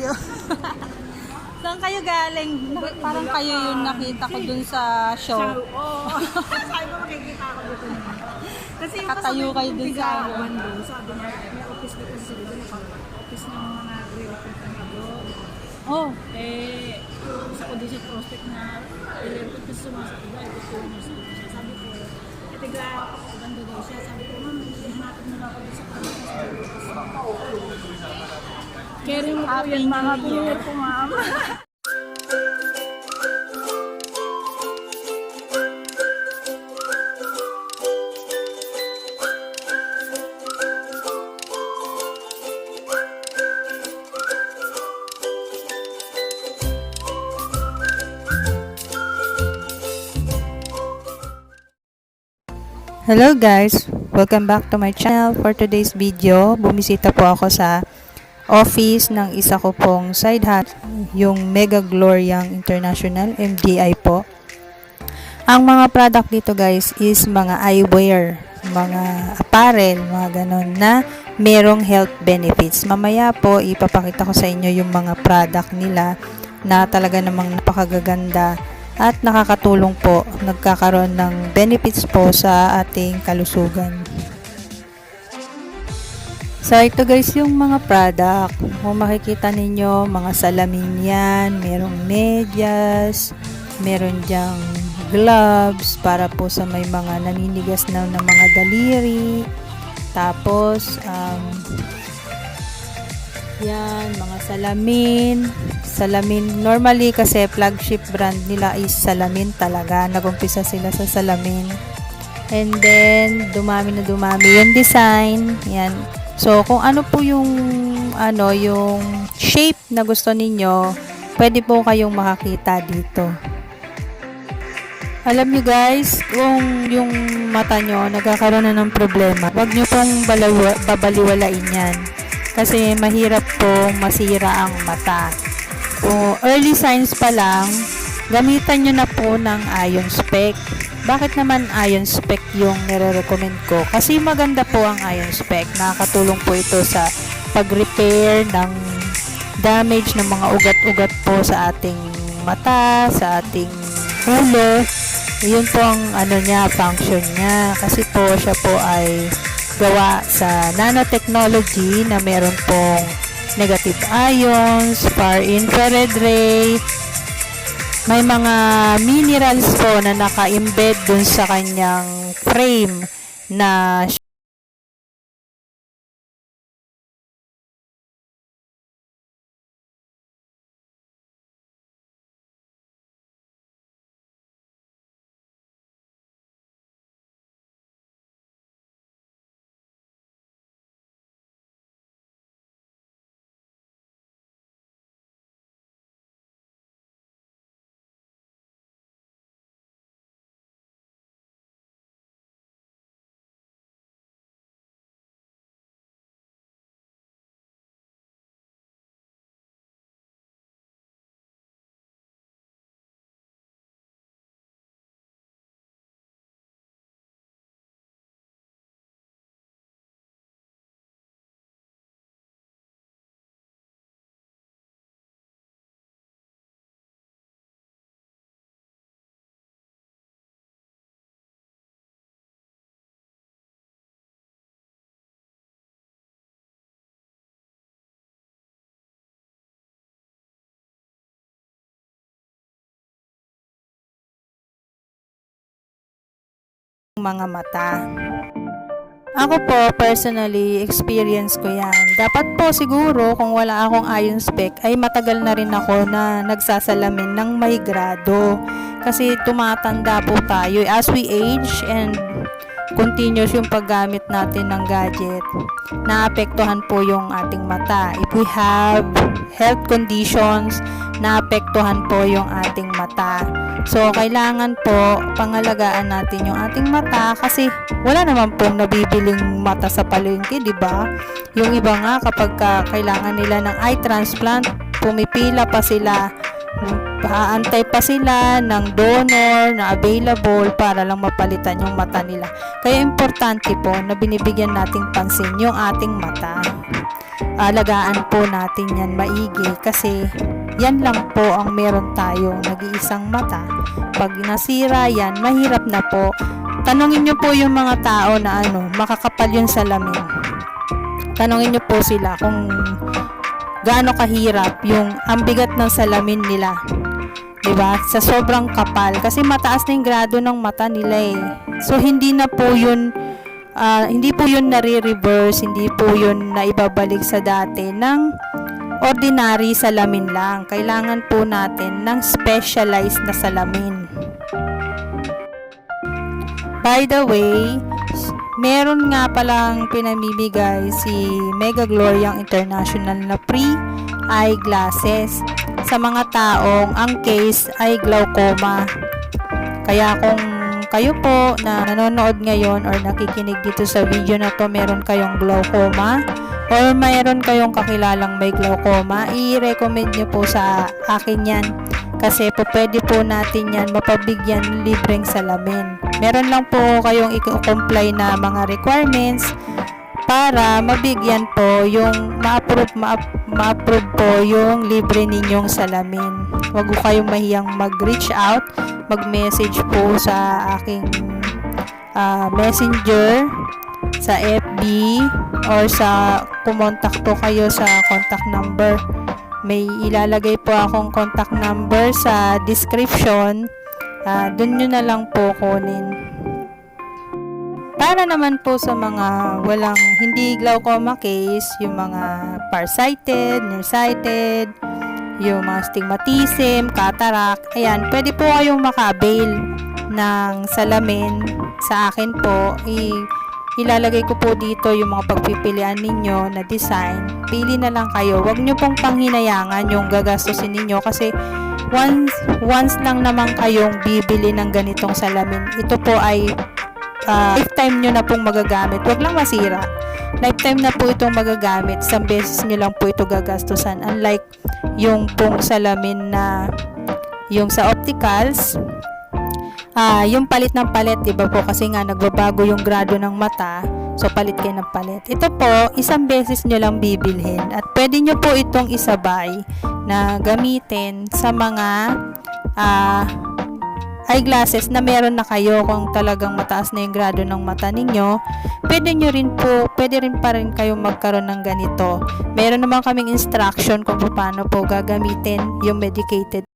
kayo? Saan kayo galing? Parang kayo yung nakita ko dun sa show. Oo. Sabi ko makikita ako dito naman. Kasi yung Katayo kayo dun sa Bigawan doon, sabi niya, may office dito sa sila, office ng mga nagre-recruit ng abroad. Oh, Eh, sa audition prospect na i-recruit ko sumasagot iba, gusto ko na siya. Sabi ko, tiga ako, ganda daw siya. Sabi ko, ma'am, hanapin mo na ako sa Carry mo po yan, mga viewer ko, ma'am. hello guys! Welcome back to my channel. For today's video, bumisita po ako sa office ng isa ko pong side hustle, yung Mega Gloriang International, MGI po. Ang mga product dito guys is mga eyewear, mga apparel, mga ganon na merong health benefits. Mamaya po ipapakita ko sa inyo yung mga product nila na talaga namang napakagaganda at nakakatulong po, nagkakaroon ng benefits po sa ating kalusugan. So ito guys yung mga product, kung makikita ninyo mga salamin yan, merong medyas, meron dyang gloves para po sa may mga naninigas na ng mga daliri, tapos yan, mga salamin, normally kasi flagship brand nila is salamin talaga, nagumpisa sila sa salamin, and then dumami yung design, yan. So kung ano po yung yung shape na gusto ninyo, pwede po kayong makakita dito. Alam nyo guys, kung yung mata nyo nagkakaroon na ng problema, wag nyo pong babaliwalain yan. Kasi mahirap po masira ang mata. Kung early signs pa lang, gamitan nyo na po ng iron spec. Bakit naman iron spec yung nire-recommend ko? Kasi maganda po ang iron spec. Nakakatulong po ito sa pag-repair ng damage ng mga ugat-ugat po sa ating mata, sa ating ulo. Yun po ang function niya. Kasi po siya po ay gawa sa nanotechnology na meron pong negative ions, far infrared ray, may mga minerals po na naka-embed dun sa kanyang frame na mga mata. Ako po, personally, experience ko yan. Dapat po siguro, kung wala akong iron spec, ay matagal na rin ako na nagsasalamin ng may grado. Kasi tumatanda po tayo. As we age and continuous yung paggamit natin ng gadget, naapektuhan po yung ating mata. If we have health conditions, naapektuhan po yung ating mata. So, kailangan po pangalagaan natin yung ating mata kasi wala naman pong nabibiling mata sa palengke, di ba? Yung iba nga kapag kailangan nila ng eye transplant, pumipila pa sila, aantay pa sila ng donor na available para lang mapalitan yung mata nila. Kaya importante po na binibigyan nating pansin yung ating mata. alagaan po natin yan maigi kasi yan lang po ang meron tayong nag-iisang mata. Pag nasira yan, mahirap na po. Tanungin nyo po yung mga tao na makakapal yung salamin. Tanungin nyo po sila kung gaano kahirap yung ang bigat ng salamin nila. Diba? Sa sobrang kapal. Kasi mataas na yung grado ng mata nila eh. So, hindi po yun nare-reverse, hindi po yun na ibabalik sa dati ng ordinary salamin lang. Kailangan po natin ng specialized na salamin. By the way, meron nga palang pinamimigay si Mega Gloria International na free eyeglasses sa mga taong ang case ay glaucoma. Kaya kung kayo po na nanonood ngayon or nakikinig dito sa video na to, meron kayong glaucoma or mayroon kayong kakilalang may glaucoma, i-recommend nyo po sa akin yan. Kasi po pwede po natin yan mapabigyan libreng salamin. Meron lang po kayong i-comply na mga requirements para mabigyan po yung ma-approve po yung libre ninyong salamin. Huwag po kayong mahiyang mag-reach out, mag-message po sa aking messenger, sa FB, or sa kumontak po kayo sa contact number. May ilalagay po akong contact number sa description. Doon nyo na lang po kunin. Para naman po sa mga walang hindi glaucoma case, yung mga farsighted, nearsighted, yung mga stigmatism, cataract, ayan, pwede po kayong maka-avail ng salamin. Sa akin po, ilalagay ko po dito yung mga pagpipilian ninyo na design. Pili na lang kayo. Huwag nyo pong panghinayangan yung gagastusin ninyo kasi once lang naman kayong bibili ng ganitong salamin. Ito po ay lifetime nyo na pong magagamit. Huwag lang masira. Lifetime na po itong magagamit. Isang beses nyo lang po ito gagastusan. Unlike yung pong salamin na yung sa opticals, yung palit ng palit, diba po? Kasi nga nagbabago yung grado ng mata. So, palit kayo ng palit. Ito po, isang beses nyo lang bibilhin. At pwede nyo po itong isabay na gamitin sa mga eyeglasses na meron na kayo. Kung talagang mataas na yung grado ng mata ninyo, pwede rin pa rin kayo magkaroon ng ganito. Meron naman kaming instruction kung paano po gagamitin yung medicated